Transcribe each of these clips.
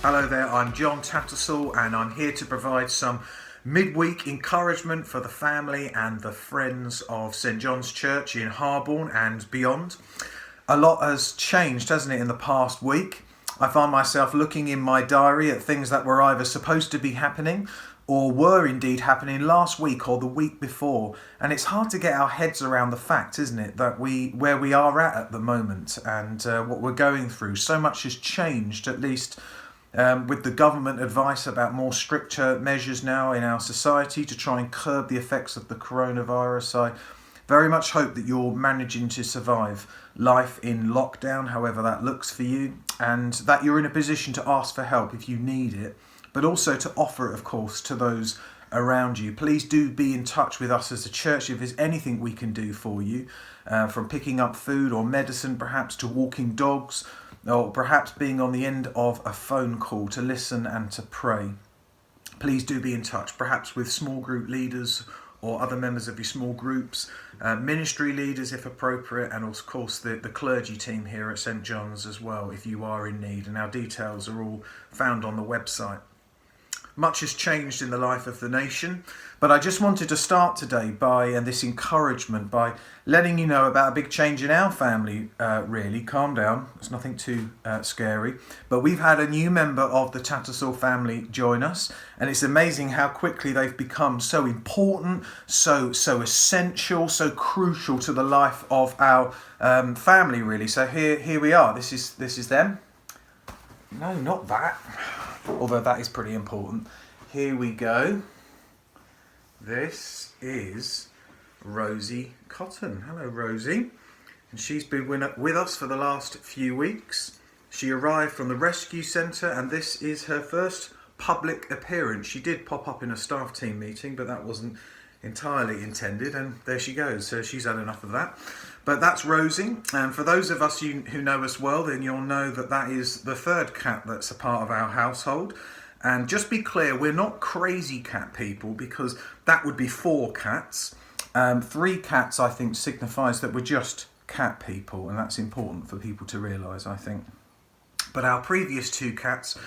Hello there, I'm Jon Tattersall and I'm here to provide some midweek encouragement for the family and the friends of St John's Church in Harborne and beyond. A lot has changed, hasn't it, in the past week? I find myself looking in my diary at things that were either supposed to be happening or were indeed happening last week or the week before, and it's hard to get our heads around the fact, isn't it, that where we are at the moment and what we're going through. So much has changed, at least with the government advice about more stricter measures now in our society to try and curb the effects of the coronavirus. I very much hope that you're managing to survive life in lockdown, however that looks for you, and that you're in a position to ask for help if you need it, but also to offer it, of course, to those around you. Please do be in touch with us as a church if there's anything we can do for you, from picking up food or medicine perhaps to walking dogs, or perhaps being on the end of a phone call to listen and to pray. Please do be in touch, perhaps with small group leaders or other members of your small groups, ministry leaders if appropriate, and of course the clergy team here at St John's as well if you are in need, and our details are all found on the website. Much has changed in the life of the nation, but I just wanted to start today by this encouragement by letting you know about a big change in our family. Really, calm down, it's nothing too scary, but we've had a new member of the Tattersall family join us, and it's amazing how quickly they've become so important, so essential, so crucial to the life of our family, really. So here we are. This is them. No, not that. Although that is pretty important. Here we go. This is Rosie Cotton. Hello, Rosie. And she's been with us for the last few weeks. She arrived from the rescue centre, and this is her first public appearance. She did pop up in a staff team meeting, but that wasn't entirely intended, and there she goes. So she's had enough of that. But that's Rosie, and for those of us who know us well, then you'll know that is the third cat that's a part of our household. And just be clear, we're not crazy cat people, because that would be 4 cats. 3 cats, I think, signifies that we're just cat people, and that's important for people to realise, I think. But our previous 2 cats,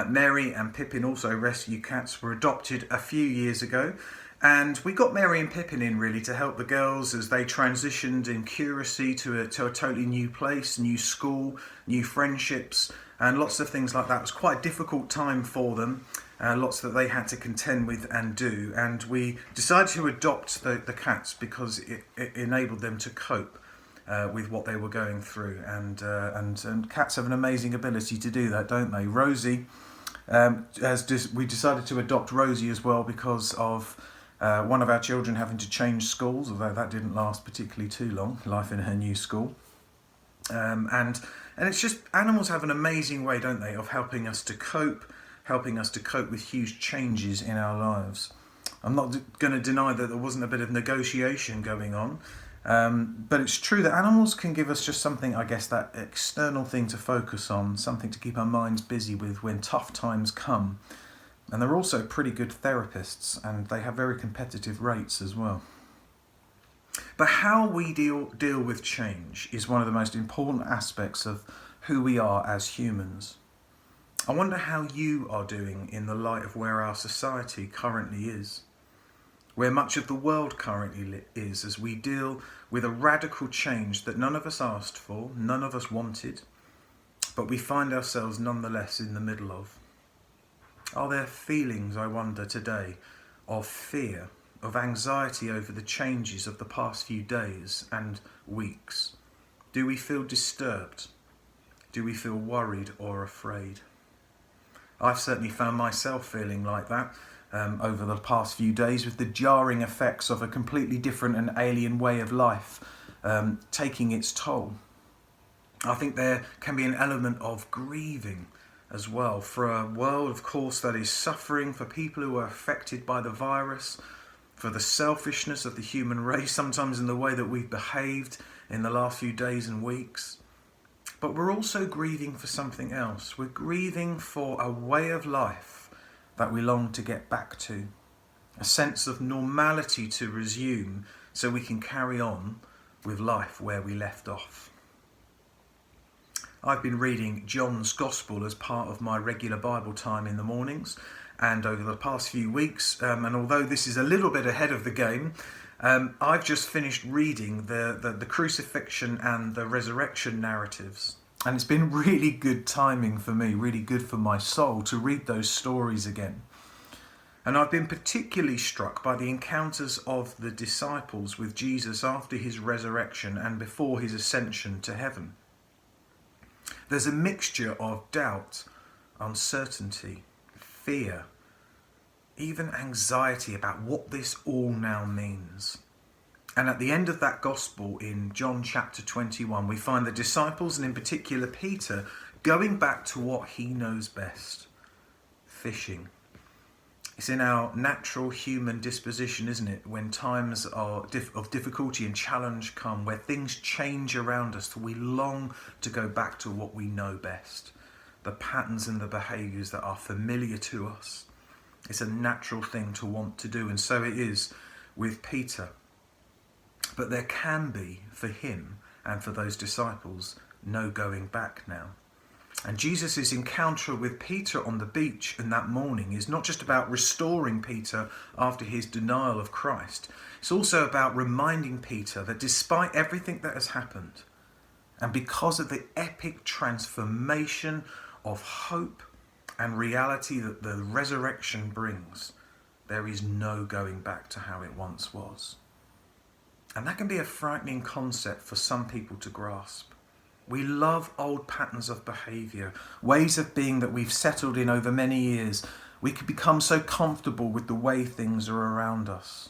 Mary and Pippin, also rescue cats, were adopted a few years ago. And we got Mary and Pippin in really to help the girls as they transitioned in curacy to a totally new place, new school, new friendships, and lots of things like that. It was quite a difficult time for them, lots that they had to contend with and do. And we decided to adopt the cats because it enabled them to cope with what they were going through. And cats have an amazing ability to do that, don't they? Rosie, we decided to adopt Rosie as well because of one of our children having to change schools, although that didn't last particularly too long, life in her new school. And it's just, animals have an amazing way, don't they, of helping us to cope with huge changes in our lives. I'm not going to deny that there wasn't a bit of negotiation going on, but it's true that animals can give us just something, I guess, that external thing to focus on, something to keep our minds busy with when tough times come. And they're also pretty good therapists, and they have very competitive rates as well. But how we deal with change is one of the most important aspects of who we are as humans. I wonder how you are doing in the light of where our society currently is, where much of the world currently is, as we deal with a radical change that none of us asked for, none of us wanted, but we find ourselves nonetheless in the middle of. Are there feelings, I wonder, today, of fear, of anxiety over the changes of the past few days and weeks? Do we feel disturbed? Do we feel worried or afraid? I've certainly found myself feeling like that over the past few days, with the jarring effects of a completely different and alien way of life taking its toll. I think there can be an element of grieving as well, for a world, of course, that is suffering, for people who are affected by the virus, for the selfishness of the human race, sometimes in the way that we've behaved in the last few days and weeks. But we're also grieving for something else. We're grieving for a way of life that we long to get back to, a sense of normality to resume so we can carry on with life where we left off. I've been reading John's Gospel as part of my regular Bible time in the mornings, and over the past few weeks, and although this is a little bit ahead of the game, I've just finished reading the crucifixion and the resurrection narratives. And it's been really good timing for me, really good for my soul to read those stories again. And I've been particularly struck by the encounters of the disciples with Jesus after his resurrection and before his ascension to heaven. There's a mixture of doubt, uncertainty, fear, even anxiety about what this all now means. And at the end of that gospel in John chapter 21, we find the disciples, and in particular Peter, going back to what he knows best: fishing. It's in our natural human disposition, isn't it, when times of difficulty and challenge come, where things change around us, we long to go back to what we know best, the patterns and the behaviours that are familiar to us. It's a natural thing to want to do, and so it is with Peter. But there can be, for him and for those disciples, no going back now. And Jesus' encounter with Peter on the beach in that morning is not just about restoring Peter after his denial of Christ. It's also about reminding Peter that despite everything that has happened, and because of the epic transformation of hope and reality that the resurrection brings, there is no going back to how it once was. And that can be a frightening concept for some people to grasp. We love old patterns of behaviour, ways of being that we've settled in over many years. We can become so comfortable with the way things are around us.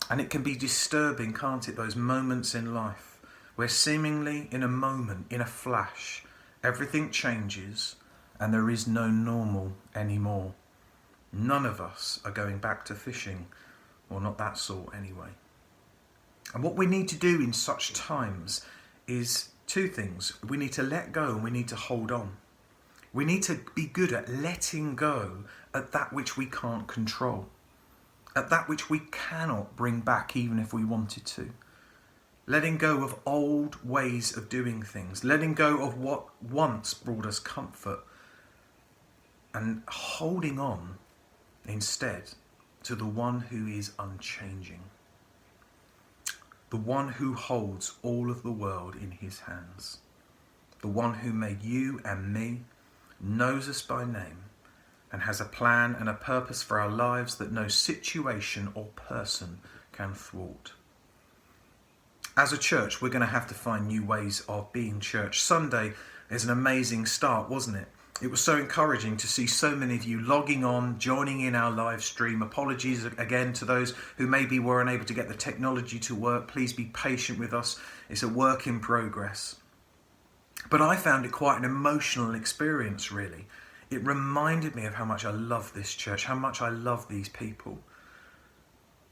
And it can be disturbing, can't it, those moments in life where seemingly in a moment, in a flash, everything changes and there is no normal anymore. None of us are going back to fishing, or not that sort anyway. And what we need to do in such times is two things. We need to let go and we need to hold on. We need to be good at letting go at that which we can't control, at that which we cannot bring back even if we wanted to. Letting go of old ways of doing things, letting go of what once brought us comfort, and holding on instead to the one who is unchanging. The one who holds all of the world in his hands. The one who made you and me, knows us by name, and has a plan and a purpose for our lives that no situation or person can thwart. As a church, we're going to have to find new ways of being church. Sunday is an amazing start, wasn't it? It was so encouraging to see so many of you logging on, joining in our live stream. Apologies again to those who maybe were unable to get the technology to work. Please be patient with us. It's a work in progress. But I found it quite an emotional experience, really. It reminded me of how much I love this church, how much I love these people.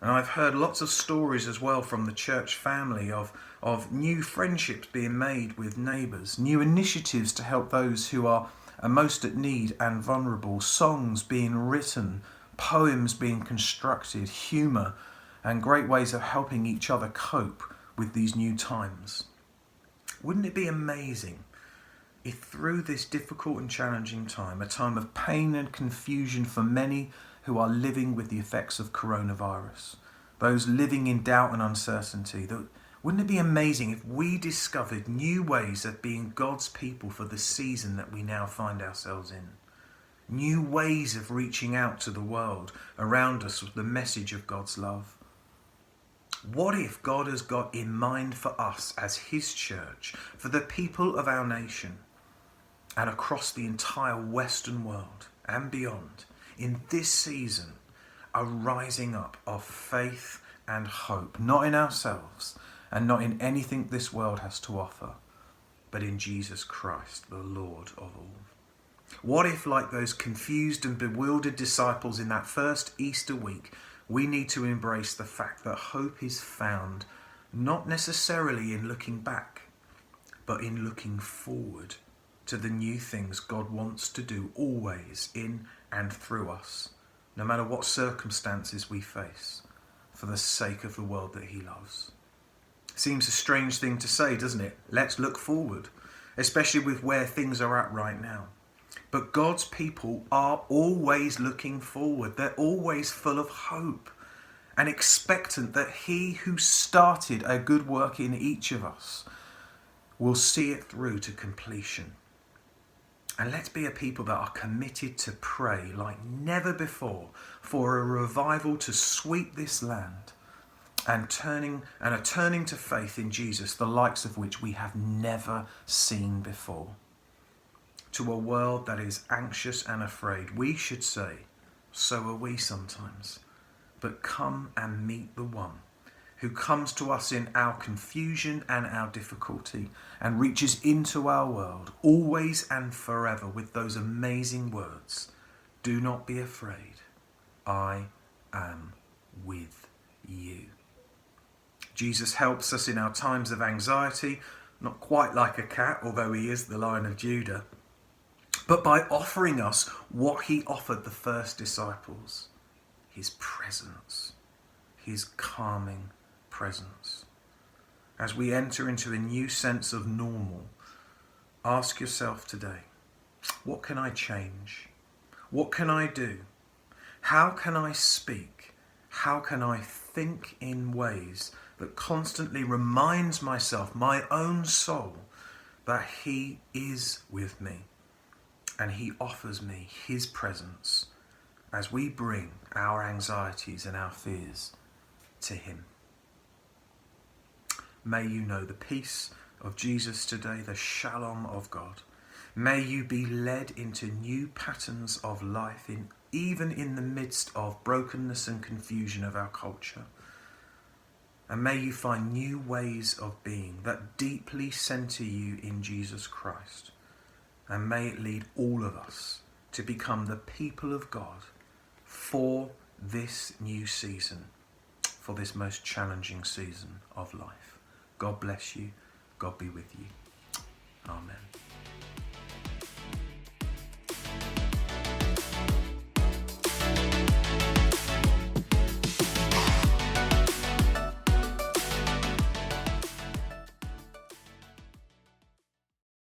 And I've heard lots of stories as well from the church family of new friendships being made with neighbours, new initiatives to help those who are most at need and vulnerable, songs being written, poems being constructed, humour, and great ways of helping each other cope with these new times. Wouldn't it be amazing if through this difficult and challenging time, a time of pain and confusion for many who are living with the effects of coronavirus, those living in doubt and uncertainty, wouldn't it be amazing if we discovered new ways of being God's people for the season that we now find ourselves in? New ways of reaching out to the world around us with the message of God's love. What if God has got in mind for us as his church, for the people of our nation, and across the entire Western world and beyond, in this season, a rising up of faith and hope, not in ourselves, and not in anything this world has to offer, but in Jesus Christ, the Lord of all. What if, like those confused and bewildered disciples in that first Easter week, we need to embrace the fact that hope is found not necessarily in looking back, but in looking forward to the new things God wants to do always in and through us, no matter what circumstances we face, for the sake of the world that he loves. Seems a strange thing to say, doesn't it? Let's look forward. especially with where things are at right now. But God's people are always looking forward. They're always full of hope and expectant that he who started a good work in each of us will see it through to completion. And let's be a people that are committed to pray like never before for a revival to sweep this land and a turning to faith in Jesus, the likes of which we have never seen before. To a world that is anxious and afraid, we should say, so are we sometimes. But come and meet the one who comes to us in our confusion and our difficulty and reaches into our world always and forever with those amazing words, do not be afraid, I am with you. Jesus helps us in our times of anxiety, not quite like a cat, although he is the Lion of Judah, but by offering us what he offered the first disciples, his presence, his calming presence. As we enter into a new sense of normal, ask yourself today, what can I change? What can I do? How can I speak? How can I think in ways that constantly reminds myself, my own soul, that he is with me and he offers me his presence as we bring our anxieties and our fears to him. May you know the peace of Jesus today, the shalom of God. May you be led into new patterns of life, even in the midst of brokenness and confusion of our culture. And may you find new ways of being that deeply centre you in Jesus Christ. And may it lead all of us to become the people of God for this new season, for this most challenging season of life. God bless you. God be with you. Amen.